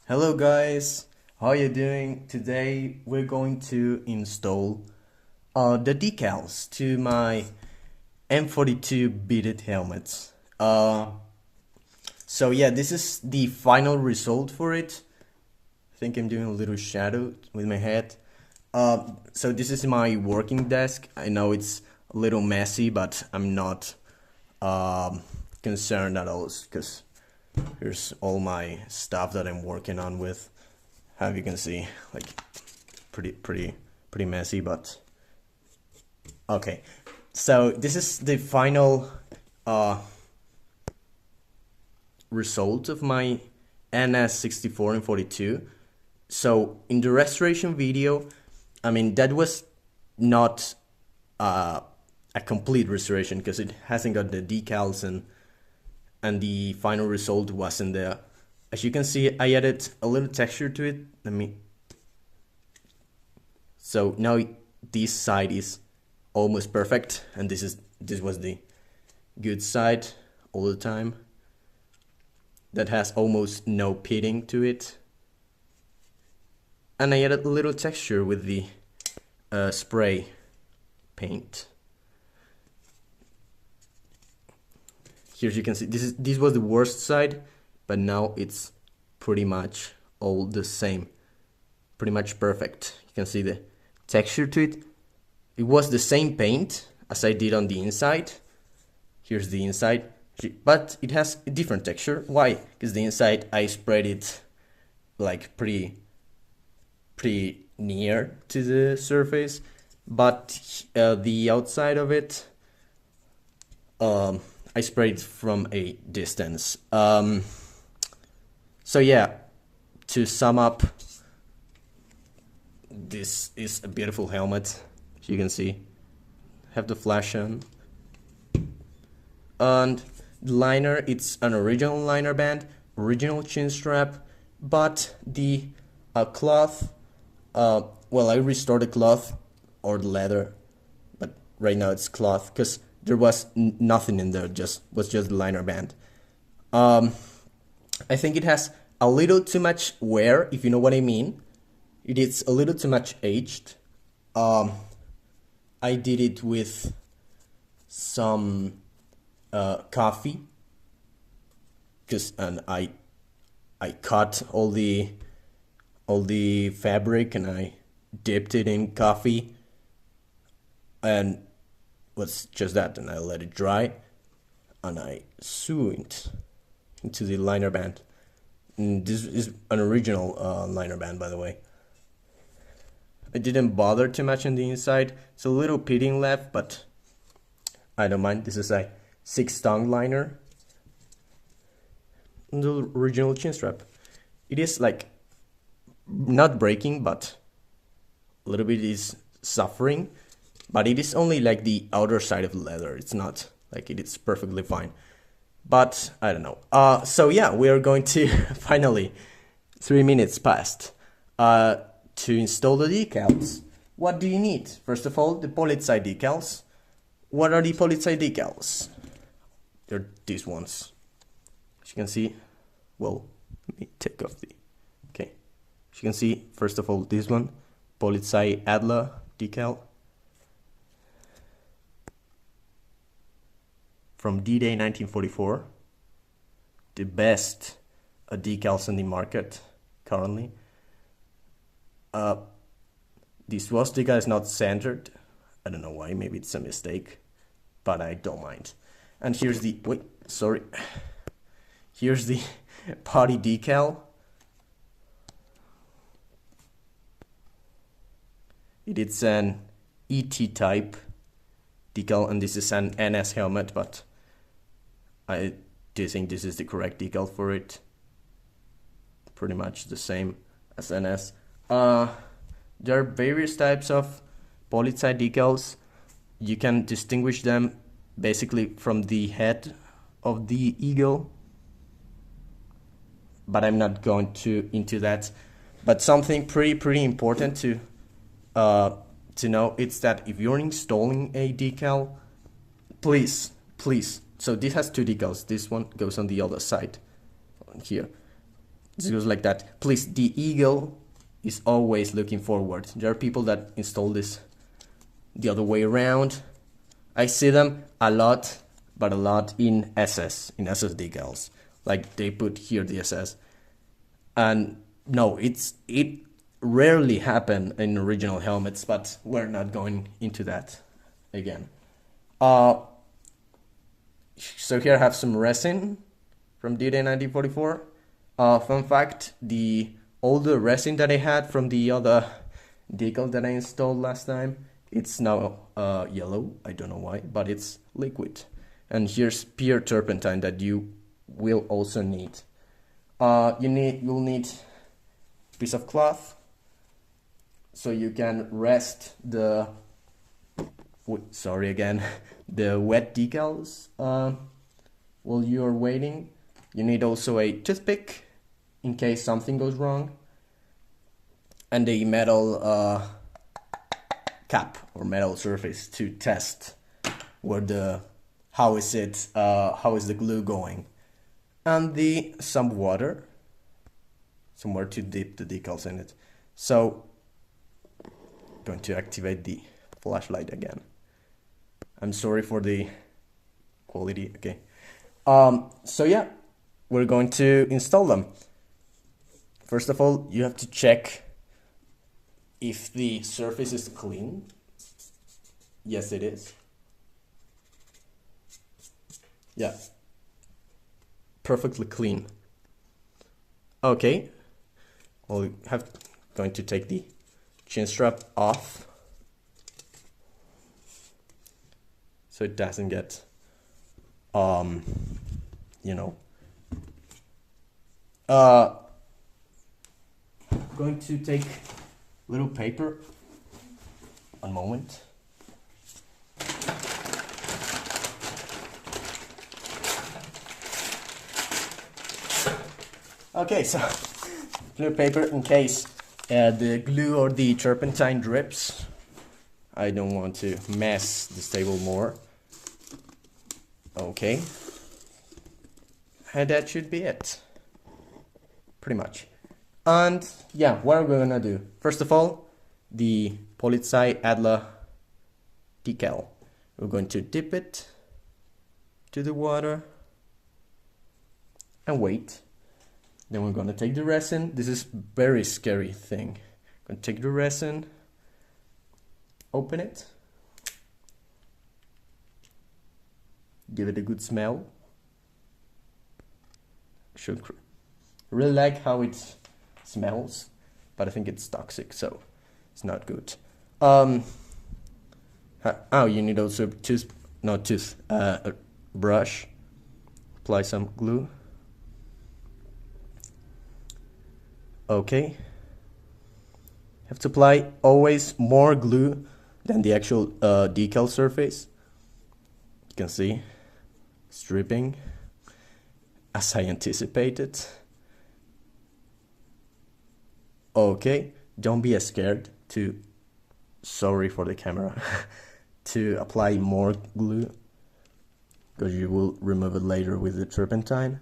Hello guys, how are you doing? Today we're going to install the decals to my M42 beaded helmets. So yeah, this is the final result for it. I think I'm doing a little shadow with my head. So this is my working desk. I know it's a little messy, but I'm not concerned at all because here's all my stuff that I'm working on with. How you can see, like pretty messy, but okay. So this is the final result of my NS64 and 42. So in the restoration video, I mean that was not a complete restoration because it hasn't got the decals and the final result wasn't there. As you can see, I added a little texture to it. So now this side is almost perfect, and this was the good side all the time. That has almost no pitting to it. And I added a little texture with the spray paint. Here you can see this was the worst side, but now it's pretty much all the same, pretty much perfect. You can see the texture to it. It was the same paint as I did on the inside. Here's the inside, but it has a different texture. Why? Because the inside I spread it like pretty near to the surface, but the outside of it I sprayed it from a distance. So yeah, to sum up, this is a beautiful helmet. As you can see, have the flash on, and the liner, it's an original liner band, original chin strap, but the cloth, well, I restored the cloth or the leather, but right now it's cloth because there was nothing in there, was just the liner band. I think it has a little too much wear, if you know what I mean. It is a little too much aged. I did it with some coffee, and I cut all the fabric and I dipped it in coffee, and was just that, and I let it dry, and I sewed it into the liner band. And this is an original liner band, by the way. I didn't bother too much on the inside. It's a little pitting left, but I don't mind. This is a 6-tongue liner. And the original chin strap. It is like not breaking, but a little bit is suffering. But it is only like the outer side of the leather. It's not like it is perfectly fine. But I don't know. So yeah, we are going to finally 3 minutes passed to install the decals. What do you need? First of all, the POLIZEI decals. What are the POLIZEI decals? They're these ones. As you can see, well, let me take off the. Okay, as you can see, first of all, this one, POLIZEI Adler decal. From D-Day 1944, the best decals on the market currently. This swastika is not centered. I don't know why, maybe it's a mistake, but I don't mind. And here's the, here's the body decal. It is an ET type decal, and this is an NS helmet, but I do think this is the correct decal for it. Pretty much the same as NS. There are various types of POLIZEI decals. You can distinguish them basically from the head of the eagle, but I'm not going into that. But something pretty important to know, it's that if you're installing a decal, please, so this has 2 decals. This one goes on the other side here. It goes like that. Please, the eagle is always looking forward. There are people that install this the other way around. I see them a lot, but a lot in SS decals. Like they put here the SS. And no, it rarely happen in original helmets, but we're not going into that again. So here I have some resin from DECALS 1944. Fun fact, the older resin that I had from the other decal that I installed last time, it's now yellow. I don't know why, but it's liquid. And here's pure turpentine that you will also need. You'll need a piece of cloth so you can rest the the wet decals while you're waiting. You need also a toothpick in case something goes wrong, and a metal cap or metal surface to test where how is the glue going, and some water, somewhere to dip the decals in it. So I'm going to activate the flashlight again. I'm sorry for the quality. Okay. So yeah, we're going to install them. First of all, you have to check if the surface is clean. Yes, it is. Yeah, perfectly clean. Okay, well, going to take the chin strap off so it doesn't get going to take little paper. One moment. Okay, so blue paper in case the glue or the turpentine drips. I don't want to mess this table more. Okay, and that should be it, pretty much. And yeah, what are we gonna do? First of all, the POLIZEI Adler decal. We're going to dip it to the water and wait. Then we're gonna take the resin. This is very scary thing. Gonna take the resin, open it, give it a good smell. Should really like how it smells, but I think it's toxic, so it's not good. You need also a brush. Apply some glue. Okay. Have to apply always more glue than the actual decal surface. You can see it's dripping as I anticipated. Okay, don't be scared to, sorry for the camera, to apply more glue, because you will remove it later with the turpentine.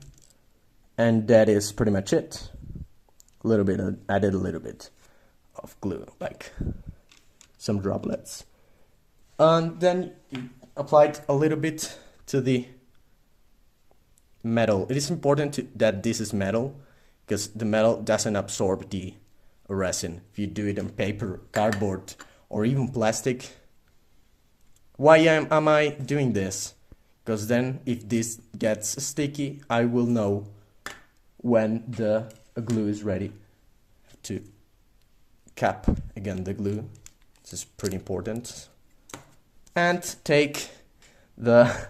And that is pretty much it. Added a little bit of glue, like some droplets. And then you applied a little bit to the metal. It is important that this is metal, because the metal doesn't absorb the resin. If you do it on paper, cardboard, or even plastic. Why am I doing this? Because then if this gets sticky, I will know when the glue is ready. To cap again the glue. This is pretty important. And take the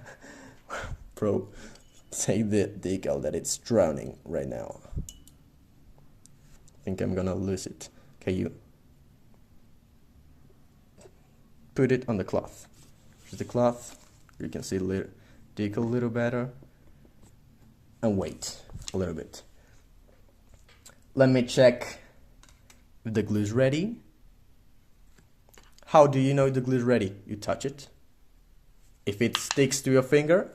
take the decal that it's drowning right now. I think I'm gonna lose it. Okay, you put it on the cloth. Here's the cloth. You can see the decal a little better. And wait a little bit. Let me check if the glue is ready. How do you know the glue is ready? You touch it. If it sticks to your finger,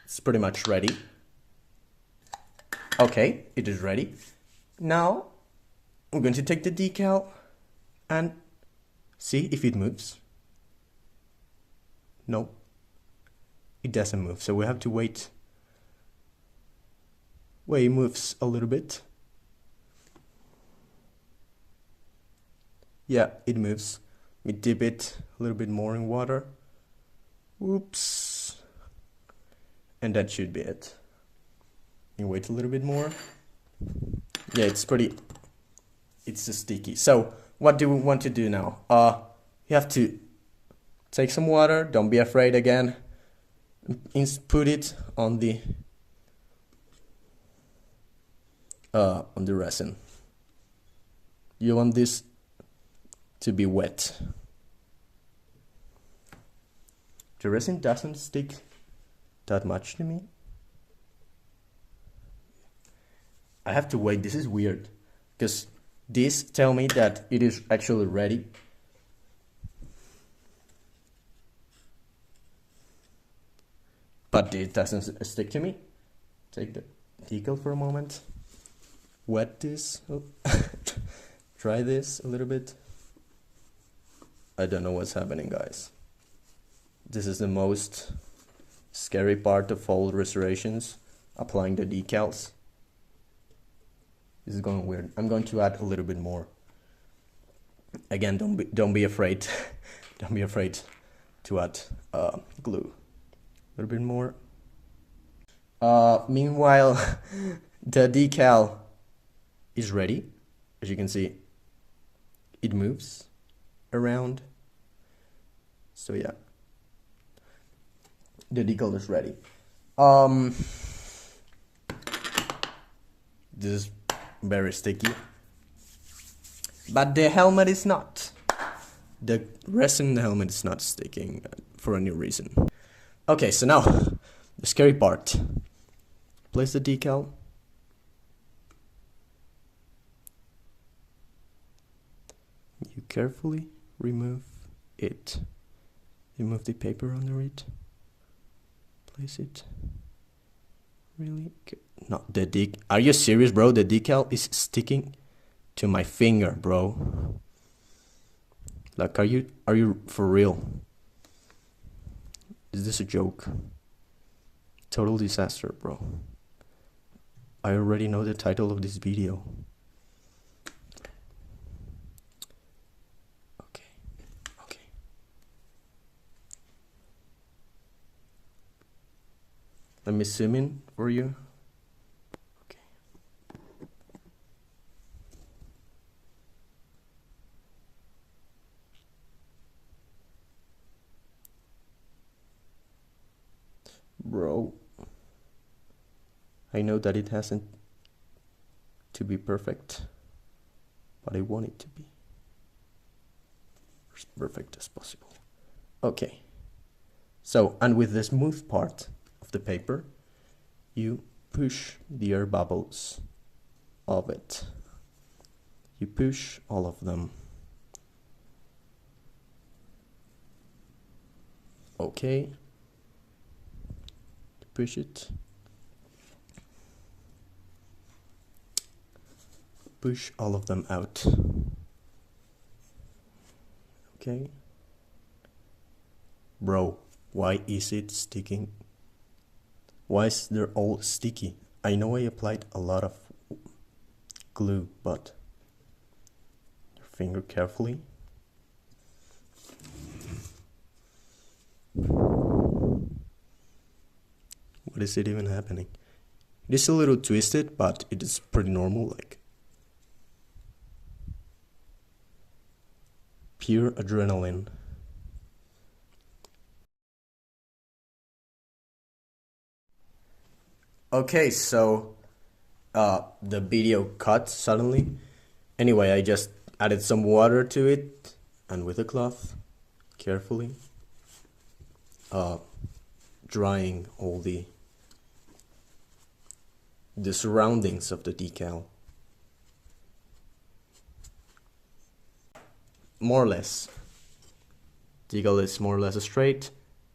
it's pretty much ready. Okay, it is ready. Now we're going to take the decal and see if it moves. No, it doesn't move, so we have to wait. Well, it moves a little bit. Yeah, it moves. We dip it a little bit more in water. Oops. And that should be it. You wait a little bit more. Yeah, it's sticky. So what do we want to do now? You have to take some water. Don't be afraid again. Put it on the resin. You want this to be wet. The resin doesn't stick that much to me. I have to wait. This is weird because these tell me that it is actually ready. But it doesn't stick to me. Take the decal for a moment. Wet this. Oh. Try this a little bit. I don't know what's happening, guys. This is the most scary part of all restorations, applying the decals. This is going weird. I'm going to add a little bit more. Again, don't be afraid. Don't be afraid to add glue. A little bit more. Meanwhile, the decal is ready. As you can see, it moves around. So yeah, the decal is ready. This is very sticky, but the helmet is not. The resin in the helmet is not sticking for any reason. Okay, so now the scary part. Place the decal. You carefully remove it. Remove the paper under it. Place it. Really good. No, are you serious, bro? The decal is sticking to my finger, bro. Like, are you for real? Is this a joke? Total disaster, bro. I already know the title of this video. Okay. Let me zoom in for you. Okay. Bro, I know that it hasn't to be perfect, but I want it to be as perfect as possible. Okay. So, and with the smooth part of the paper, you push the air bubbles of it. You push all of them. Okay. Push it. Push all of them out. Okay. Bro, why is it sticking? Why is they're all sticky? I know I applied a lot of glue, but your finger carefully. What is it even happening? It is a little twisted, but it is pretty normal, like pure adrenaline. Okay, so the video cut suddenly. Anyway, I just added some water to it, and with a cloth, carefully drying all the surroundings of the decal. More or less. Decal is more or less straight.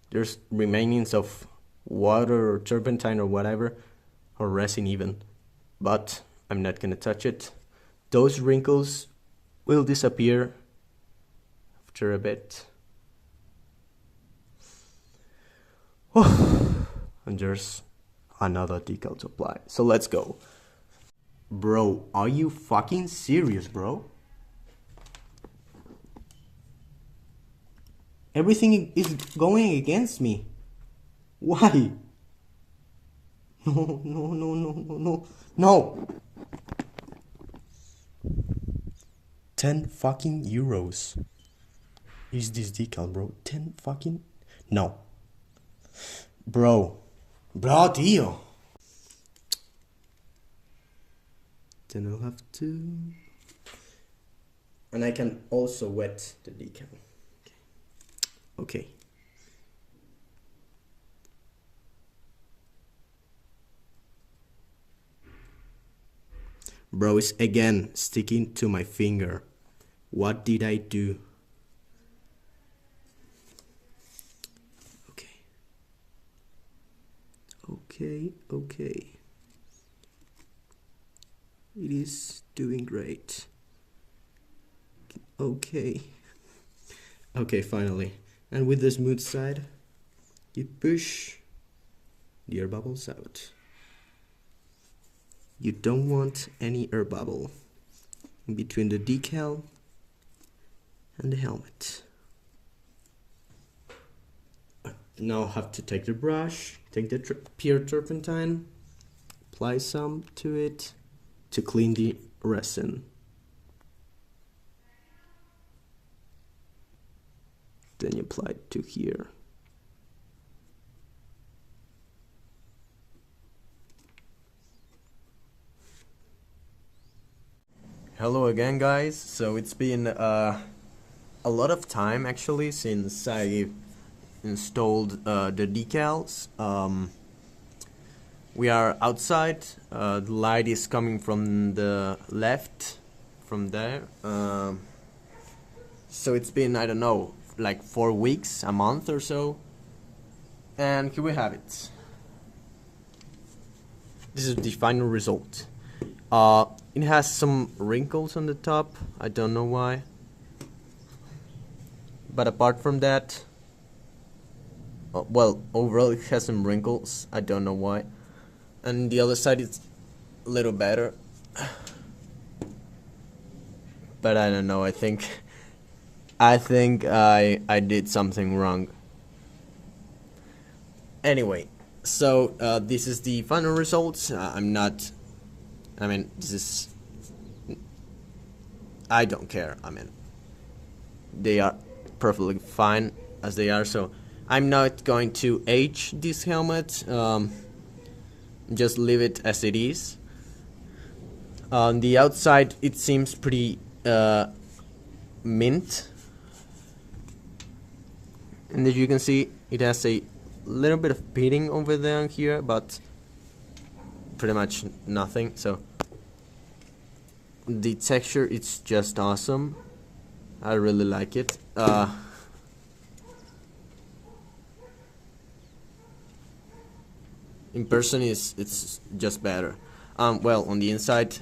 There's remainings of water or turpentine or whatever, or resin even, but I'm not gonna touch it. Those wrinkles will disappear after a bit. And there's another decal to apply. So let's go. Bro, are you fucking serious, bro? Everything is going against me. Why? No, no, no, no, no, no, no. 10 fucking euros is this decal, bro. 10 fucking... No. Bro, tío. Then I'll have to... And I can also wet the decal. Okay. Bro, it's again sticking to my finger. What did I do? Okay. Okay, okay. It is doing great. Okay. Okay, finally. And with the smooth side, you push the air bubbles out. You don't want any air bubble in between the decal and the helmet. Now I have to take the brush, take the pure turpentine, apply some to it to clean the resin. Then you apply it to here. Hello again, guys. So it's been a lot of time actually since I installed the decals. We are outside. The light is coming from the left, from there. So it's been, I don't know, like 4 weeks, a month or so. And here we have it. This is the final result. It has some wrinkles on the top. I don't know why. But apart from that, well, overall it has some wrinkles. I don't know why. And the other side is a little better. But I don't know. I think I did something wrong. Anyway, so this is the final results. I don't care. I mean, they are perfectly fine as they are, so I'm not going to age this helmet. Just leave it as it is. On the outside, it seems pretty mint. And as you can see, it has a little bit of pitting over there and here, but pretty much nothing. So the texture, it's just awesome. I really like it. In person, it's just better. Well, on the inside,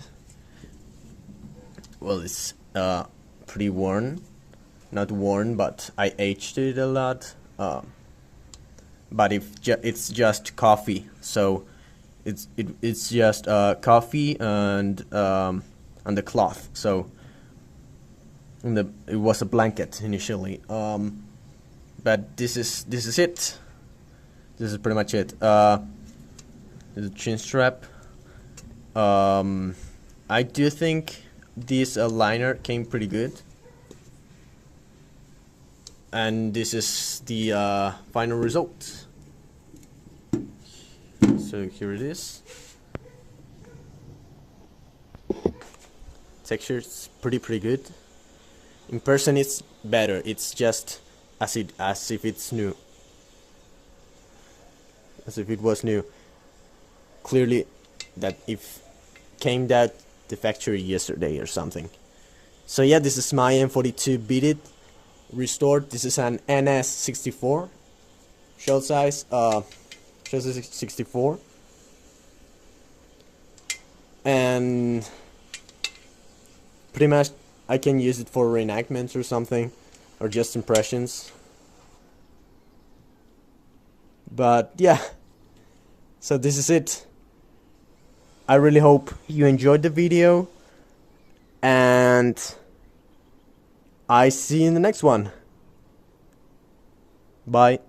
well, it's pretty worn. Not worn, but I aged it a lot. But it's just coffee, so it's just coffee and the cloth. So it was a blanket initially. But this is it. This is pretty much it. There's a chin strap. I do think this liner came pretty good. And this is the final result. So here it is. Texture's pretty good. In person it's better. It's just as if it's new. As if it was new. Clearly that if came that the factory yesterday or something. So yeah, this is my M42 beaded restored. This is an NS64 shell size 64. and pretty much I can use it for reenactments or something, or just impressions. But yeah, so this is it. I really hope you enjoyed the video, and I see you in the next one. Bye.